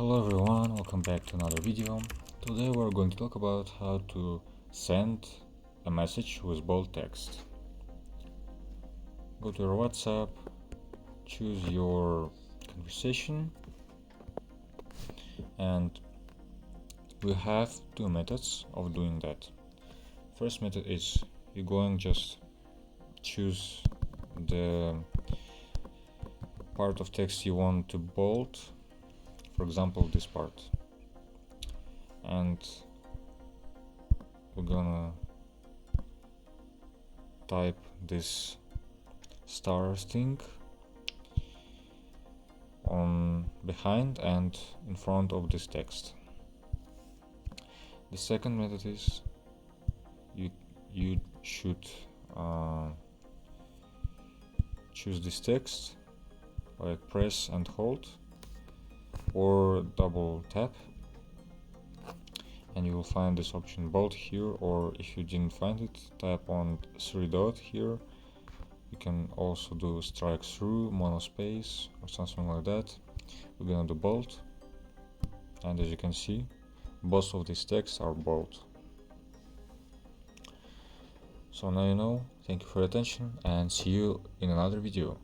Hello everyone, welcome back to another video. Today we're going to talk about how to send a message with bold text. Go to your WhatsApp, choose your conversation, and we have two methods of doing that. First method is you're going just choose the part of text you want to bold, for example this part, and we're gonna type this star thing on behind and in front of this text. The second method is you should choose this text, like press and hold or double tap, and you will find this option bold here, or if you didn't find it, tap on three dot here. You can also do strike through, monospace, or something like that. We're gonna do bold, and as you can see, both of these texts are bold. So now you know. Thank you for your attention and see you in another video.